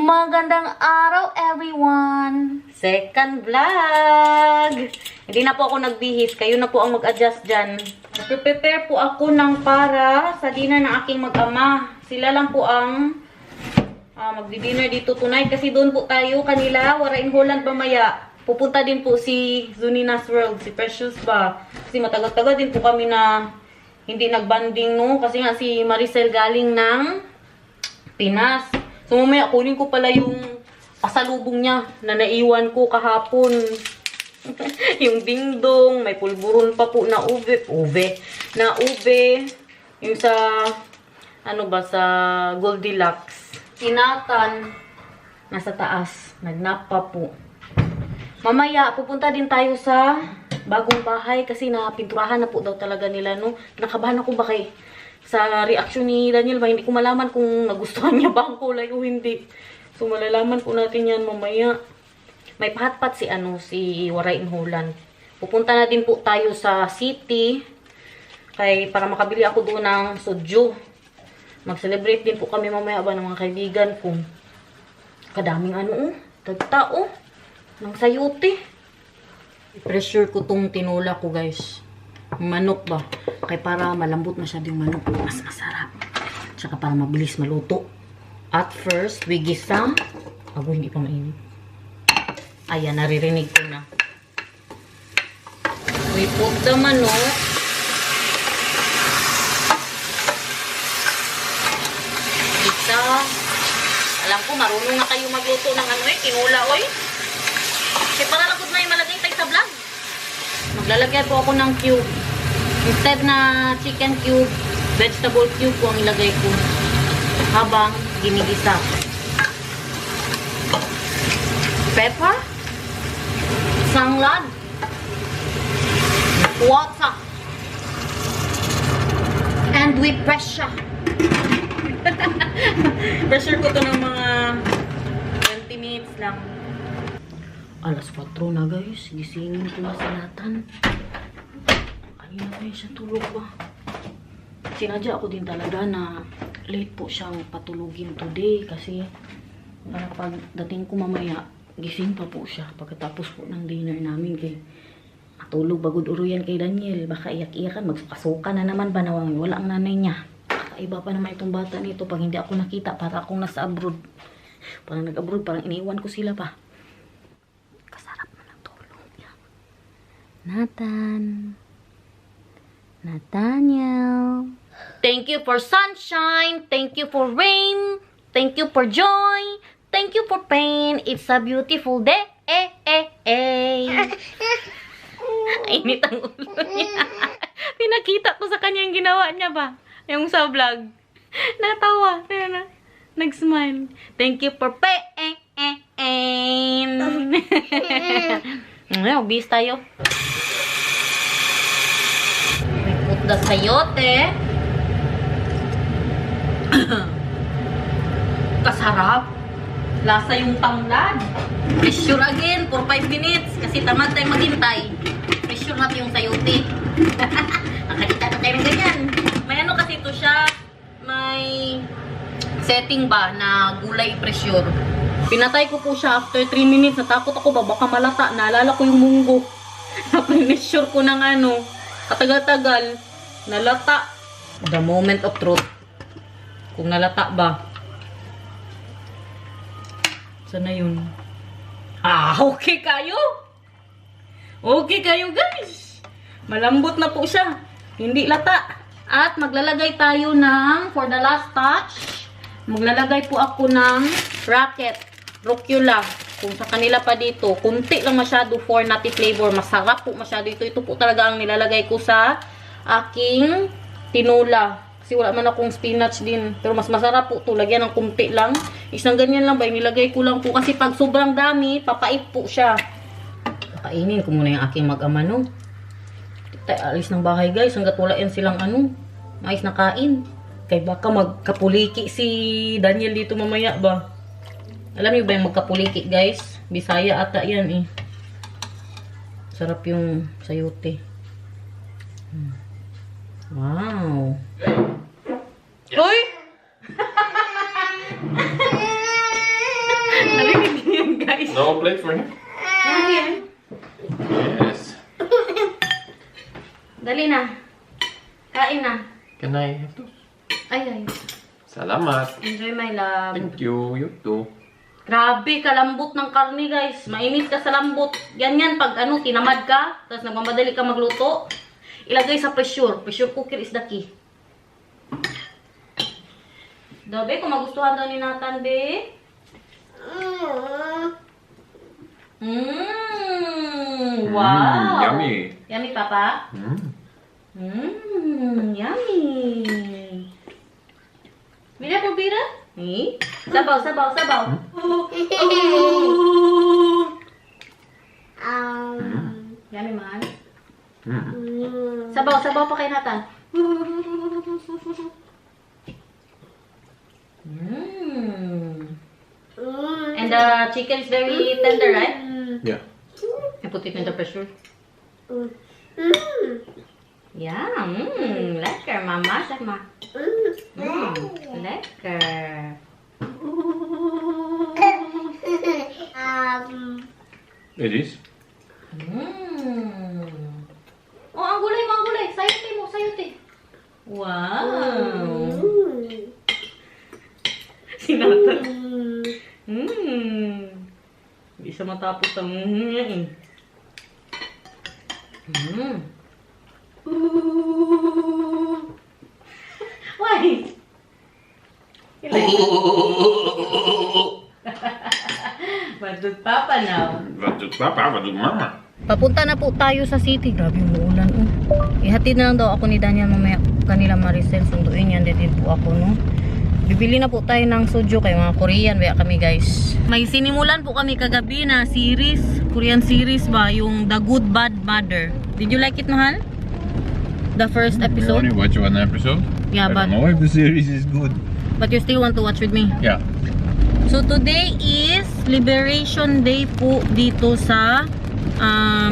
Magandang araw, everyone! Second vlog! Hindi na po ako nagbihis. Kayo na po ang mag-adjust dyan. Prepare po ako ng para sa dinner ng aking mag-ama. Sila lang po ang magdi-dinner dito tonight. Kasi doon po tayo kanila. Wara in Holland mamaya. Pupunta din po si Zunina's World, si Precious ba. Kasi matagal-tagal din po kami na hindi nagbanding, no? Kasi nga si Maricel galing ng Pinas. So, mamaya, kunin ko pala yung pasalubong niya na naiwan ko kahapon. Yung dingdong, may pulburon pa po na ube. Yung sa, sa Goldilocks. Tinatan, nasa taas. Nagnap pa po. Mamaya, pupunta din tayo sa bagong bahay kasi napinturahan na po daw talaga nila, no? Nakabahan ako ba sa reaksyon ni Daniel ba, hindi ko malaman kung nagustuhan niya ba ang kulay o hindi. So, malalaman po natin yan mamaya. May pahatpat si Waray in Holland. Pupunta na din po tayo sa city para makabili ako doon ng soju. Mag-celebrate din po kami mamaya ba ng mga kaibigan ko. Kadaming tagtao ng sayote. I-pressure ko tong tinula ko, guys. Manok ba? Kaya para malambot masyado yung manok. Mas masarap. Tsaka para mabilis maluto. At first, we gisa. Hindi pa mainit. Ayan, naririnig ko na. We put the manok. Gisa. Alam ko, marunong na kayo magluto ng tinula, oy. Kaya para lakot na yung malagay tayo sa vlog. Maglalagay po ako ng cube. Instead na chicken cube, vegetable cube po ang ilagay ko. Habang ginigisa. Pepper. Sanglad. Water. And we pressure. Pressure ko to ng mga 20 minutes lang. Alas 4 na, guys. Gisingin ko na sa latan. Kanina tayo siya tulog ba? Sinadya ako din talaga na late po siyang patulugin today. Kasi para pagdating ko mamaya, gising pa po siya. Pagkatapos po ng dinner namin kay matulog bagod uruyan kay Daniel. Baka iyak-iyakan, magsuka-suka na naman ba na wala ang nanay niya. Kakaiba pa naman itong bata nito pag hindi ako nakita. Para akong nasa abroad. Parang nag-abroad, parang iniwan ko sila pa. Nathaniel. Thank you for sunshine. Thank you for rain. Thank you for joy. Thank you for pain. It's a beautiful day. Init ang ulo niya. Pinakita ko sa kanya yung ginawa niya ba? Yung sa vlog. Natawa. Nag-smile. Thank you for pain. Ubis tayo. Put the sayote. Kasarap. Lasa yung tanglad. Pressure again for 5 minutes. Kasi tamad tayo maghintay. Pressure natin yung sayote. Nakakita na tayo ng ganyan. May kasi ito siya. May setting ba na gulay pressure. Pinatay ko po siya after 3 minutes. Natakot ako ba? Baka malata. Naalala ko yung munggo. Na-pressure ko ng katagal-tagal. Nalata. The moment of truth. Kung nalata ba? Sana yun? Okay kayo? Okay kayo, guys. Malambot na po siya. Hindi lata. At maglalagay tayo ng, for the last touch, maglalagay po ako ng rucola. Kung sa kanila pa dito, kunti lang masyado for nutty flavor. Masarap po masyado ito. Ito po talaga ang nilalagay ko sa aking tinula. Kasi wala man akong spinach din. Pero mas masarap po ito. Lagyan ng kunti lang. Isang ganyan lang ba? Nilagay ko lang po. Kasi pag sobrang dami, papait po siya. Kainin ko muna yung aking mag-ama, no? Alis ng bahay, guys. Hanggat wala yan silang mais na kain. Kaya baka magkapuliki si Daniel dito mamaya ba? Alam niyo ba yung magkapuliki, guys? Bisaya ata yan eh. Sarap yung sayote. Wow. Uy! No plate for him? Yes. Dali na. Kain na. Can I have those? Ay. Salamat. Enjoy my love. Thank you. You too. Grabe, kalambot ng karne guys. Mainit ka sa lambot. Yan pag ano, tinamad ka, tapos nagmamadali ka magluto, ilagay sa pressure. Pressure cooker is the key. Dabe, kung magustuhan daw ni Nathan, be. Wow. Yummy. Yummy, Papa? Yummy. Mira po, Bira? Eh? Sabaw. Yummy, man. Sabaw pa kay Nathan. And the chicken is very tender, right? Yeah. I put it in the pressure. Yeah, lekker, mama, zeg maar. Lekker. It is. Oh, ang gulay. Sayote. Wow. Sinata. Hindi siya matapos ang Why? Badut Papa now. Badut Papa, badut Mama. Papunta na po tayo sa city. Grabe yung uulan. Ihatid na lang daw ako ni Daniel mamaya kanila Maricel. Sunduin yan din po ako, no? Bibili na po tayo ng soju kay mga Korean. Kaya kami, guys. May sinimulan po kami kagabi na series. Korean series ba? Yung The Good Bad Mother. Did you like it, Mahal? The first We episode? only watch one episode. Yeah, I but don't know if the series is good. but you still want to watch with me? Yeah. So today is Liberation Day po dito sa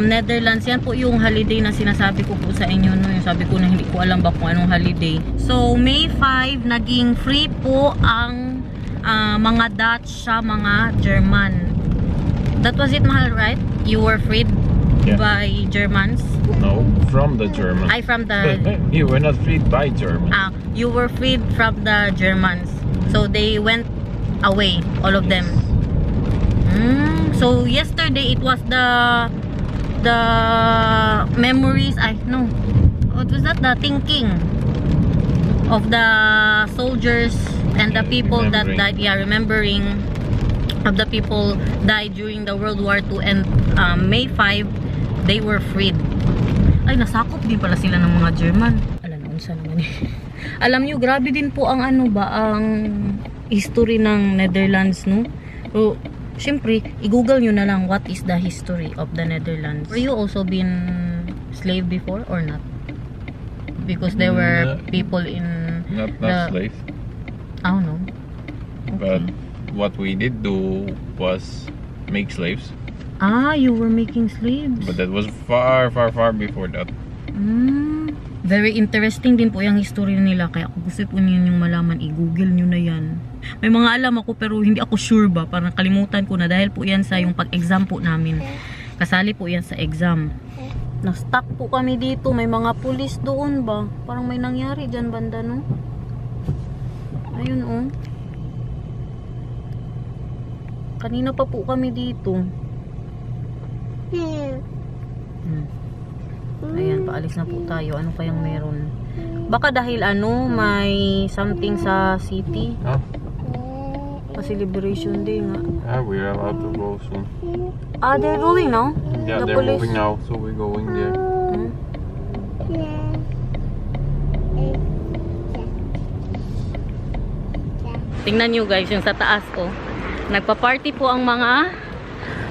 Netherlands. Yan po yung holiday na sinasabi ko po sa inyo, no? Yung sabi ko na hindi ko alam ba kung anong holiday. So May 5 naging free po ang mga Dutch sa mga German. That was it, Mahal, right? You were freed by Germans? No, from the Germans. From the You were not freed by Germans. you were freed from the Germans. So they went away, all of them. So yesterday it was the memories. No, what was that? The thinking of the soldiers and the people that died. Yeah, remembering of the people died during the World War II, and May 5 they were freed. Ay, nasakop din pala sila ng mga German. Alam mo saan naman. Alam niyo, grabe din po ang ang history ng Netherlands, no? So, syempre, i-google nyo na lang what is the history of the Netherlands. Were you also been slave before or not? Because there were people in Not slaves. I don't know. But what we did do was make slaves. You were making slaves. But that was far before that. Very interesting din po yung history nila. Kaya kung gusto po niyo yung malaman, i-google nyo na yan. May mga alam ako pero hindi ako sure ba. Parang kalimutan ko na dahil po yan sa yung pag-exam po namin. Kasali po yan sa exam. Na-stuck po kami dito. May mga pulis doon ba? Parang may nangyari dyan banda, no? Ayun, oh. Kanina pa po kami dito. Ayan, paalis na po tayo. Ano kayang meron? Baka dahil may something sa city. Huh? Kasi Liberation Day nga. Yeah, we're allowed to go soon. They're going now? Yeah, The they're police. moving now, so we're going there. Tingnan nyo guys, yung sa taas, oh. Nagpa-party po ang mga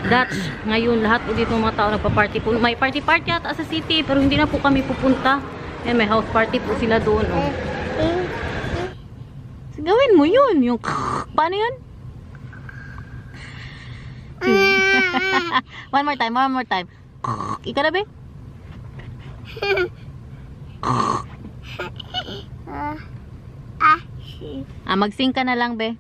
Dutch. Ngayon, lahat po dito mga tao nagpa-party po. May party-party ata sa city, pero hindi na po kami pupunta. May house party po sila doon, oh. Gawin mo yun. Yung paano yun? One more time. Ika na, be? Mag-sing ka na lang, be.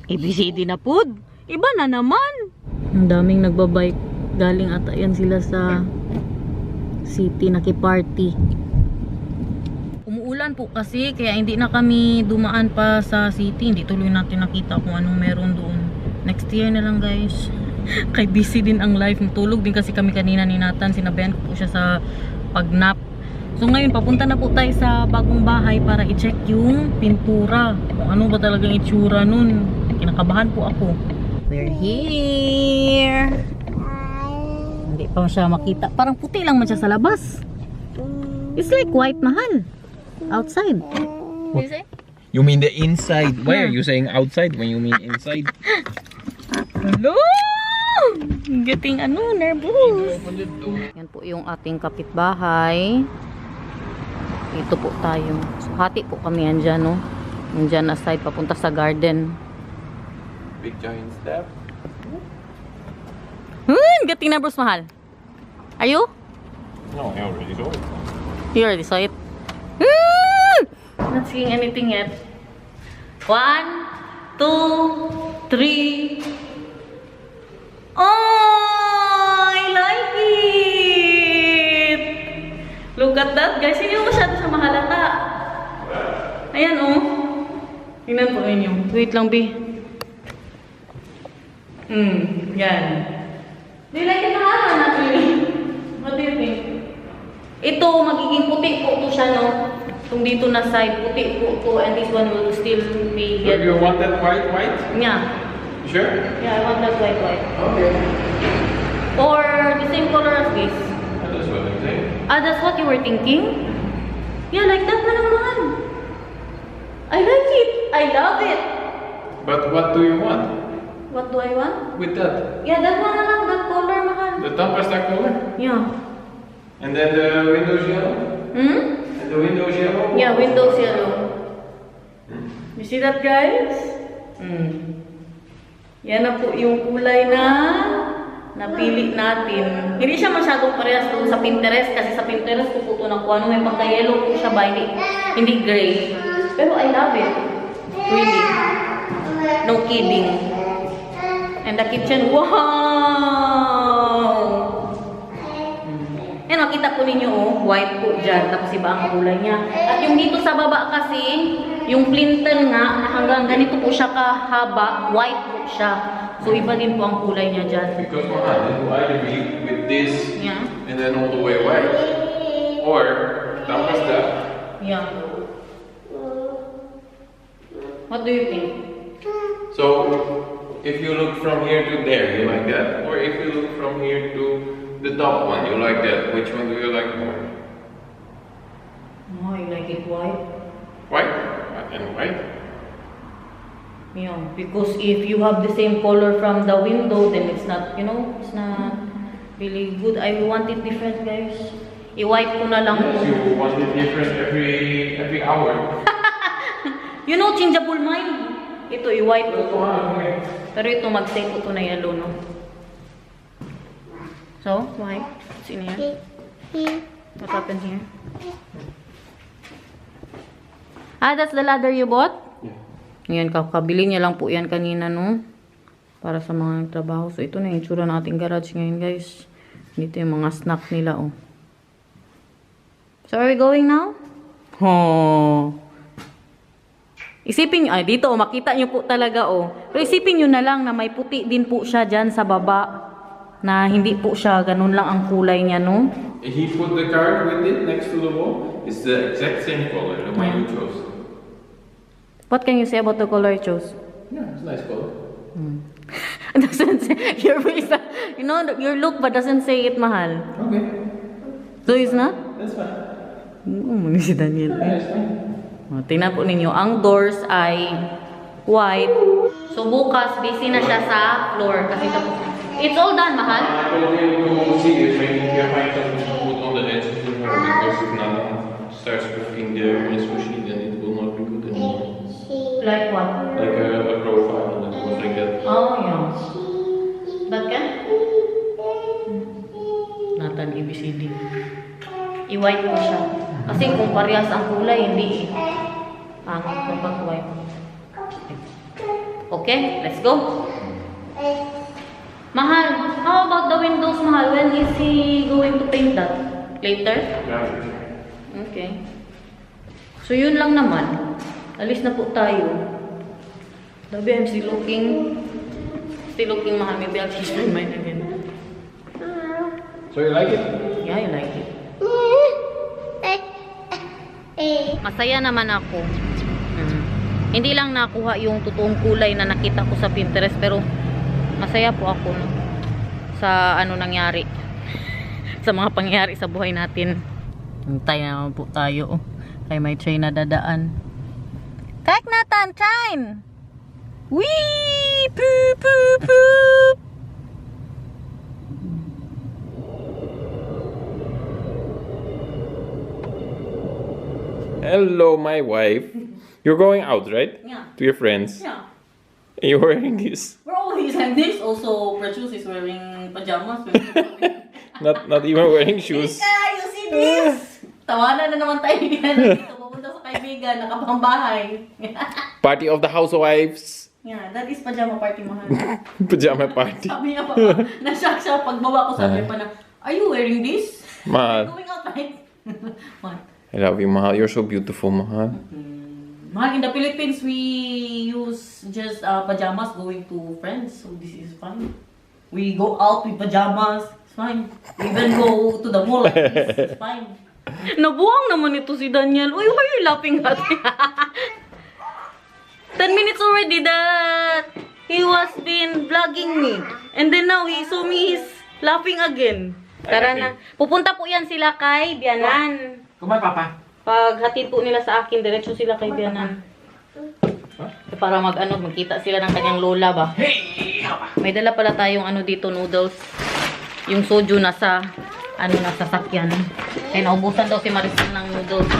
ABCD na pod. Iba na naman. Ang daming nagbabike. Galing ata yan sila sa city, nakiparty. Umuulan po kasi kaya hindi na kami dumaan pa sa city. Hindi tuloy natin nakita kung anong meron doon. Next year na lang guys. Kay busy din ang life. Tulog din kasi kami kanina ni Nathan. Sinabayan ko po siya sa pagnap. So ngayon papunta na po tayo sa bagong bahay para i-check yung pintura. Kung ano ba talagang itsura nun. Kinakabahan po ako. We're here. Hindi pa siya makita. Parang puti lang man siya sa labas. It's like white, mahal. Outside. What you say? You mean the inside? Why are you saying outside when you mean inside? Hello! Getting nervous. Yan po yung ating kapitbahay. Ito po tayo. So, hati po kami yan dyan, no? Yan dyan aside, papunta sa garden. Big giant step. Getting nervous, mahal. Are you? No, I already saw it. You already saw it? Not seeing anything yet. 1, 2, 3. Oh, I like it. Look at that, guys. Hindi mo masyado sa mahalata. Ayan, oh. Tingnan po ninyo. Wait lang, B. Yan. Do you like it na actually? What do you think? Ito, magiging puti po ito siya, no? Itong dito na side, puti po ito. And this one will still be So you want that white? Yeah. Sure? Yeah, I want that white. Okay. Or the same color as this. That's what I'm saying. Ah, that's what you were thinking? Yeah, like that na naman. I like it. I love it. But what do you want What do I want? with that? Yeah, that one na lang. That color, mahal. The top is that color? Yeah. And then the windows yellow? And the windows yellow? Yeah, windows yellow. You see that, guys? Yan na po yung kulay na napili natin. Hindi siya masyadong parehas doon sa Pinterest kasi sa Pinterest ko po ito nakuha. May pagka-yellow po siya ba? Hindi gray. Pero I love it. Really. No kidding. And the kitchen, wow! Yan, makita po ninyo, oh, white po dyan. Tapos iba ang kulay niya. At yung dito sa baba kasi, yung plinten nga, na hanggang ganito po siya kahaba, white po siya. So iba din po ang kulay niya dyan. Because you either be with this Yeah. and then all the way white. Or top is that. Yeah. What do you think? So if you look from here to there, you like that? Or if you look from here to the top one, you like that? Which one do you like more? Oh, you like it white? White? And white? Yeah, because if you have the same color from the window, then it's not, it's not really good. I want it different, guys. I-white ko na lang. Yes, you want it different every hour. Changeable mind. Ito, i-white ko to. Pero ito, mag-save ko to na yellow, no? So, why? What's in here? What happened here? Ah, that's the ladder you bought? Yeah. Yan, kakabili niya lang po yan kanina, no? Para sa mga trabaho. So, ito na yung tsura nating garage ngayon, guys. Dito yung mga snack nila, oh. So, are we going now? Oh. Isipin nyo, dito, makita nyo po talaga, oh. Pero isipin nyo na lang na may puti din po siya dyan sa baba. Na hindi po siya, ganun lang ang kulay niya, no? He put the card with it next to the wall. It's the exact same color, the one you chose. What can you say about the color you chose? Yeah, it's a nice color. It doesn't say, your face, your look but doesn't say it, mahal. Okay, So, it's not? that's fine. Muna si Daniel. Yeah, it's fine. Tingnan po ninyo, ang doors ay white. So, bukas, busy na siya sa floor. Kasi it's all done, mahal. I told him to see if maybe he can find something to put on the edges to her because if not starts cooking the sushi, then it will not be good anymore. Like what? Like a profile that goes like that. Oh, yeah. That can? Nathan, ABCD. I-white mo siya. Kasi kung parehas ang kulay, hindi eh. Pangit kapag white. Okay, let's go. Mahal, how about the windows, Mahal? When is he going to paint that? Later? Okay. So yun lang naman. Alis na po tayo. Dabi, I'm still looking. Mahal. Maybe I'll change my mind again. So you like it? Yeah, I like it. Masaya naman ako. Hindi lang nakuha yung totoong kulay na nakita ko sa Pinterest, pero masaya po ako no, sa ano nangyari. Sa mga pangyayari sa buhay natin. Hintay naman po tayo. Kaya may train na dadaan. Kak Nathan, train! Wee! Poop, poop, poop! Hello, my wife. You're going out, right? Yeah. To your friends. Yeah. And you're wearing this. We're always like this. Also, Precious is wearing pajamas. Not even wearing shoes. Mika, you see this? Tawanan na naman tayo yan. Dito, pupunta sa kaibigan, nakapambahay. Party of the housewives. Yeah, that is pajama party, Mahal. Pajama party. Sabi niya pa, na-shock siya pagbawa ko, sabi pa na, are you wearing this? Mahal. Going out, right? What? I love you, Mahal. You're so beautiful, Mahal. Mahal, in the Philippines, we use just pajamas going to friends. So this is fine. We go out with pajamas. It's fine. We even go to the mall like this. It's fine. Nabuang naman ito si Daniel. Uy, why are you laughing at me? 10 minutes already that he was been vlogging me. And then now he saw me he's laughing again. Tara na. Pupunta po yan sila kay Bianan. Kumay, Papa. Pag hatid po nila sa akin, diretso sila kay Bianan. Para magkita sila ng kanyang lola ba? May dala pala tayong dito, noodles. Yung soju nasa nasa sakyan. Kaya naubusan daw si Marisol ng noodles.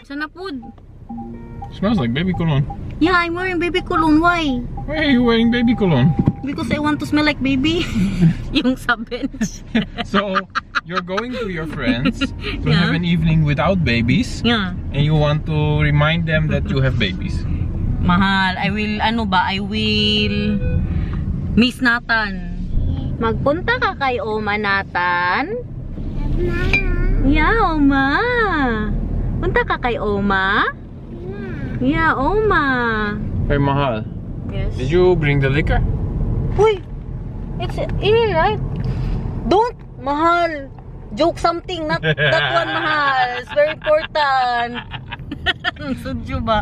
Sana food? Smells like baby cologne. Yeah, I'm wearing baby cologne. Why? Why are you wearing baby cologne? Because I want to smell like baby. Yung sa bench. So, you're going to your friends to Yeah. have an evening without babies. Yeah. And you want to remind them that you have babies. Mahal, I will, I will miss Nathan. Magpunta ka kay Oma, Nathan? Yeah, Oma. Punta ka kay Oma? Yeah, Oma. Hey, Mahal. Yes. Did you bring the liquor? Uy, it's in here, right? Don't, Mahal. Joke something, not that one, Mahal. It's very important. Sudyo ba?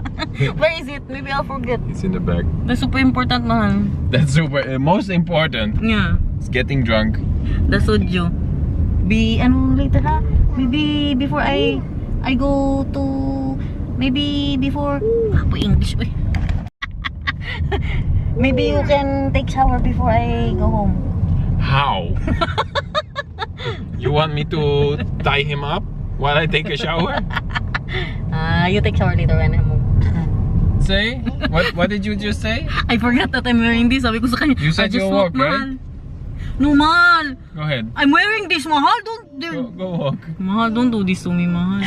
Where is it? Maybe I'll forget. It's in the bag. That's super important, Mahal. That's super. Most important. Yeah. It's getting drunk. The sudyo. Later ha? Maybe before I go to, maybe before, English, uy. Maybe you can take shower before I go home. How? You want me to tie him up while I take a shower? You take shower later when I'm home. Say? What did you just say? I forgot that I'm wearing this. Sabi ko sa kanya, You said I just you'll walk, walk, right? Mahal. No, Mahal. Go ahead. I'm wearing this, Mahal. Don't, Go walk. Mahal, don't do this to me, Mahal.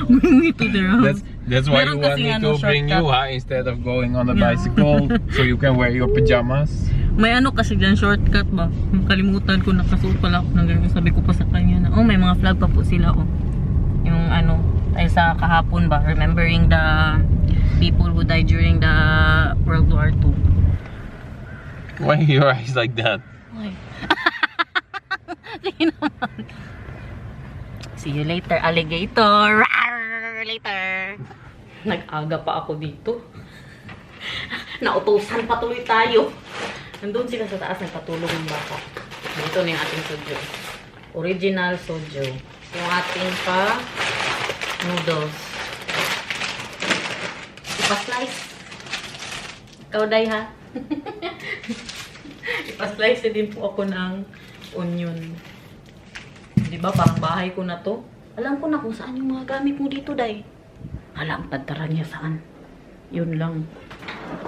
Bring me to the house. That's why Meron you want kasing me to bring shortcut. you, instead of going on a Yeah. bicycle, so you can wear your pajamas. May kasi dyan, shortcut ba? Kalimutan ko, nakasuot pala ako ng ganun. Sabi ko pa sa kanya na, may mga flag pa po sila, Yung ay sa kahapon ba, remembering the people who died during the World War II. Why are your eyes like that? Ay. Sige naman. See you later, alligator. Rawr, later. Nag-aga pa ako dito. Nautusan patuloy tayo. Nandun sila sa taas, nagpatulog ng baka. Dito na yung ating soju. Original soju. Yung ating noodles. Ipa-slice. Ikaw, Day, ha? Ipa-slice din po ako ng onion. Diba, parang bahay ko na to. Alam ko na kung saan yung mga gamit mo dito, Day. Alam, tadtara niya saan. Yun lang.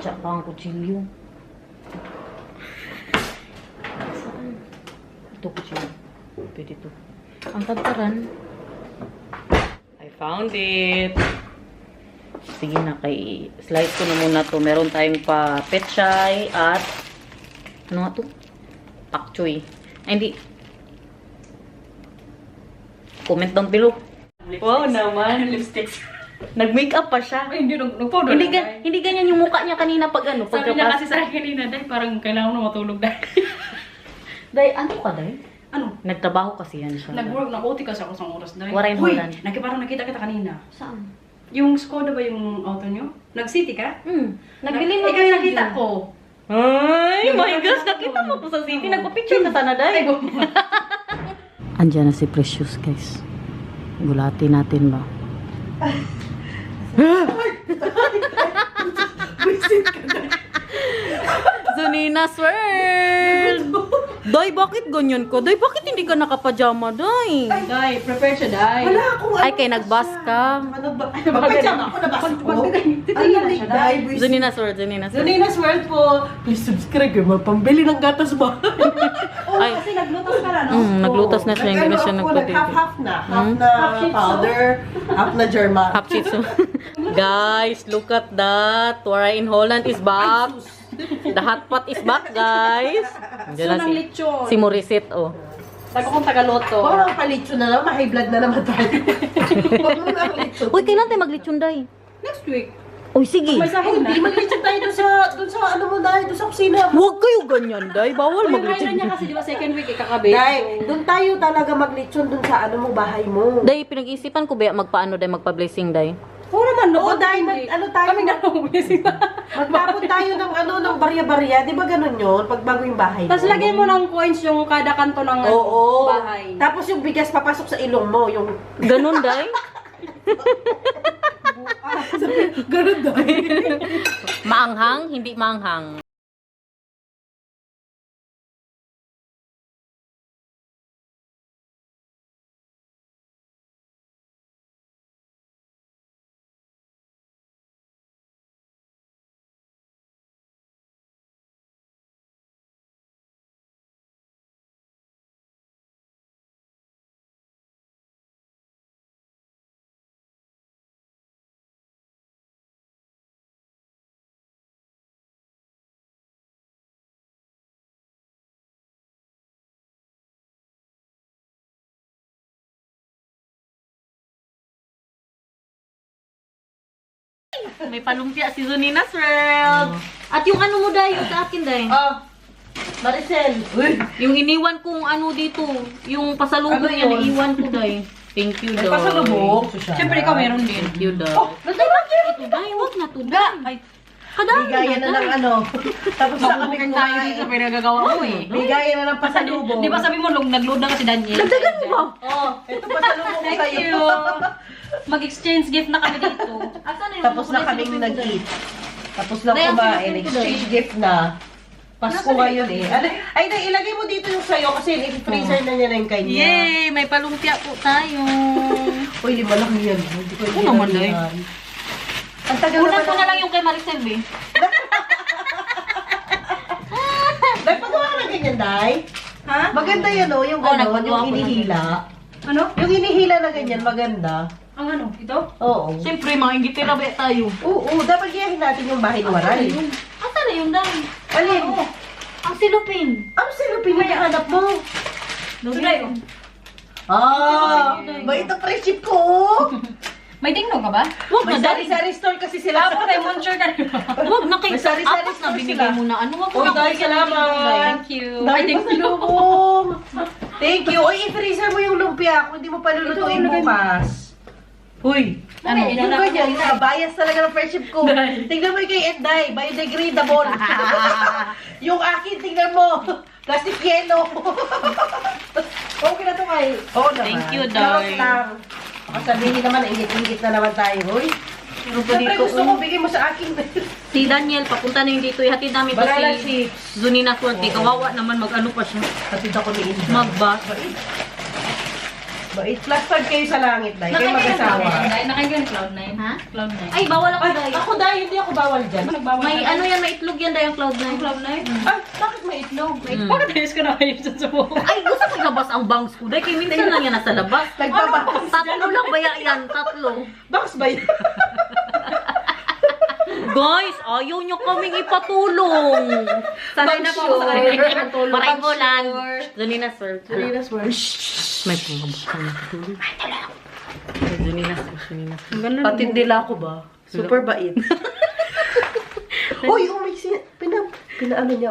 Tsaka ang kutsilyo. Saan? Ito kutsilyo. Pwede to. Ang tadtaran. I found it. Sige na, kay slice ko na muna to. Meron tayong pa pechay at ano nga to? Pak choy. Ay, hindi. Comment down below. Wow naman. Lipsticks. Nag-makeup pa siya. Ay, hindi, nag-powder Hindi, na, hindi ganyan yung mukha niya kanina pag ano. Sabi niya kasi sa akin kanina, dahil parang kailangan mo na matulog dahil. Day, ano ka, Day? Ano? Nagtrabaho kasi yan siya. Nag-work, nag-OT kasi ako sa oras dahil. Waray Uy, Holland. parang nakita kita kanina. Saan? Yung Skoda ba yung auto nyo? Nag-city ka? Nagbili mo Ikaw yung nakita ko. Ay, Yung my nakita gosh, ko. nakita mo po sa city. Oo. Nagpa-picture ka sana, Day. Andiyan na si Precious, guys. Gulatin natin ba? Zunina's World! Day, bakit ganyan ko? Day, bakit hindi ka nakapajama, Day? Dai, prepare siya, Dai. Wala akong Ay, kay nagbas ka. Ano ba? Magpajama ako, nabasa ko. Ay, nalik, dahil, boys. Zunina's World, Zunina's World. Zunina's World po. Please subscribe kayo. Pambili ng gatas ba? Oo, Ay. kasi naglutos ka na, no? Naglutas na siya, hindi na siya nagpa-date. Half na. Half na powder, half na German. Half Shih Guys, look at that. Wara in Holland is back. The hot pot is back, guys. Andiyan na So, ng lechon. si Morissette, oh. Sabi kong Tagaloto. Parang palitso na lang, ma-high blood na naman tayo. Huwag mo na litso. Uy, kailan tayo maglitsyon, Day? Next week. Uy, sige. May sahod na. Hindi, mag-litso tayo dun sa ano mo dahil, dun sa kusina. Huwag kayo ganyan, Day. Bawal Uy, yung maglitsyon. kailan niya kasi, di ba, second week, ikakabit. Dahil, dun tayo talaga mag-litson dun sa ano mo, bahay mo. Day, pinag-isipan ko ba magpaano, Day, magpa-blessing, Day? Oo naman, no? Oo, Bakit dahil hindi? ano tayo, Kami na blessing na. magtapon tayo ng ano, ng barya-barya. Di ba ganun yun? Pag bago yung bahay Tapos lagyan mo ng coins yung kada kanto ng Oo. bahay. Tapos yung bigas papasok sa ilong mo, yung... Ganun, Day? Ganun dahil. Maanghang, hindi maanghang. May palumpia si Zunina's World. At yung ano mo, Day, yung sa akin, Day. Ah, Maricel. Uy, Yung iniwan kong ano dito, yung pasalubong Ano niya, yun? naiwan ko, Day. Thank you, Day. pasalubong. Siyempre, ikaw meron din. Thank you, Day. Oh, Ito, Day, wag na to, Day. Ay, Kadami bigayan na ng ano. Tapos na kami mabubukin tayo kumain. dito sa pinagagawa mo eh. Bigayan na ng pasalubong. Di ba sabi mo, nag-load na kasi Daniel? Dagdagan mo ba? Oh, ito pasalubong ko Thank sa'yo. you. Mag-exchange gift na kami dito. Tapos na kaming nag-eat. Tapos na Day, ang kumain. silipin ko, Exchange gift na. Pasko ngayon eh. Ano, ay, Day, ilagay mo dito yung sa'yo kasi i-freezer na niya na yung kanya. Yay! May palumpia po tayo. Uy, di ba lang yan? Hindi ko Oo naman, Day. Ang tagal Unan ko naman na lang yung kay Maricel, eh. Day, pagawa ka ng ganyan, Day. Ha? Maganda yan, oh. Yung Oo, gano'n, nagpagawa yung ko ng inihila. Ano? Yung inihila na ganyan, maganda. Ang ano? Ito? Oo. Siyempre, mga ingitira ba tayo? Oo, dapat gayahin natin yung bahay ni Waray. Asan na yung Day? Alin? Ang silupin. Ano silupin yung hanap mo? Sunday. Ah, ba ito friendship ko? oh. May dingdong ka ba? Wag May na, Day. sari-sari store kasi sila. Tapos ay muncher ka rin. Wag na kay May sari-sari apat na store binigay sila. mo na. Ano, wag mo Uy, na Day, salamat. Thank you. Ay, Dahil thank you. pasalubong. Thank you. Uy, i-freezer mo yung lumpia kung hindi mo pa lulutuin Ito, lagay mo. bukas. Uy, Ano? yung ganyan, bias talaga ng friendship ko. Day. Tingnan mo yung kay Enday, biodegradable. Yung akin, tingnan mo. Plastic yellow. Okay na to kay. Oo naman. Thank you, Charot Day. lang. Baka sabihin naman, ingit-ingit na naman tayo. Uy, Pero pa siyempre dito, gusto ko, bigay mo sa akin. si Daniel, papunta na yung dito. Ihatid namin to Bagalan si si... Zunina Swerte. Kawawa naman, mag-ano pa siya. Hatid ako ni Inday. Mag-bus. Bait. Plus 5 kayo sa langit, Day. Kayo mag-asawa. Nakaigan Cloud9. Ha? Cloud9. Ay, bawal ako, Ay, Day. ako dahil hindi ako bawal dyan. Nagbawal May ka. ano yan, may itlog yan, Day, ang Cloud9. Cloud9? Ay, bakit may itlog? Bakit ayos ka na kayo dyan sa buhok? Ay, gusto ko labas ang bangs ko, Day. Kaya minsan lang yan nasa labas. Nagbabakas. Tatlo lang ba yan? Tatlo. Box ba yun? Guys, ayaw nyo kaming ipatulong. Sanay na po ako sa kanya. Maraming ulan. Zunina, sir. Zunina's word. May pangabakang nakatulong. Ay, tala. Zunina, sir. Pati nila ako ba? Super bait. Uy, oh, may pinaano niya,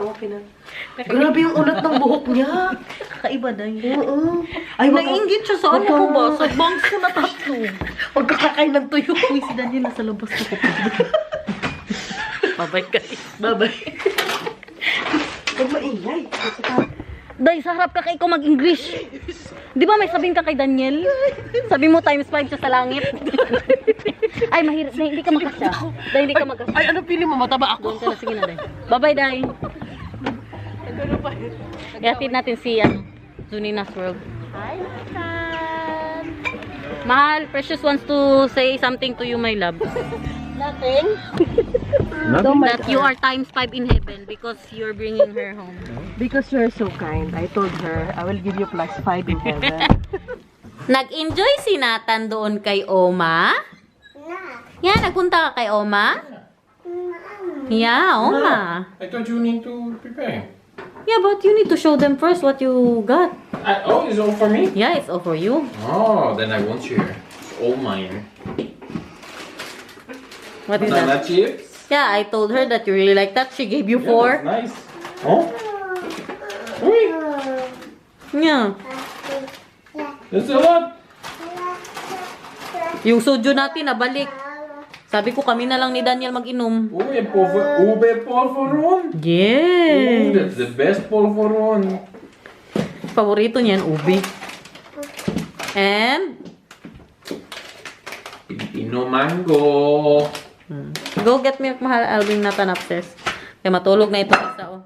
Grabe yung unat ng buhok niya. Kakaiba dahil. Oo. Ay, Nag-ingit siya sa ano ko ba? Sa bangs ko na tatlo. Huwag ka kakain ng tuyo. Uy, si Daniel nasa labas na ko. Bye-bye guys. Bye-bye. Huwag maingay. Day, sa harap ka kay ko mag-English. Di ba may sabihin ka kay Daniel? Sabi mo times 5 siya sa langit. Ay, mahirap. Day, hindi ka makasya. Day, hindi ka makasya. Ay, ano pili mo? Mataba ako. Doon ka na. Sige na, Day. Bye-bye, Day. Iatid natin si Zunina's World. Hi, Nathan. Mahal, Precious wants to say something to you, my love. Nothing. That you are times 5 in heaven because you're bringing her home. Because you're so kind. I told her, I will give you +5 in heaven. Nag-enjoy si Nathan doon kay Oma? Yeah, nagpunta ka kay Oma? Yeah, Oma. I thought you need to prepare. Yeah, but you need to show them first what you got. Oh, it's all for me? Yeah, it's all for you. Oh, then I won't share. It's all mine. What is that? Banana chips? Yeah, I told her that you really like that. She gave you Yeah, 4. that's nice. Oh? Uy, Yeah. that's a lot. Yung soju natin, nabalik. Sabi ko, kami na lang ni Daniel mag-inom. Uy, ube polvoron. Yes. That's the best polvoron. Paborito niyan, ubi. And, Filipino mango. go get milk, mahal. I'll bring Nathan upstairs. Kaya matulog na ito isa, oh.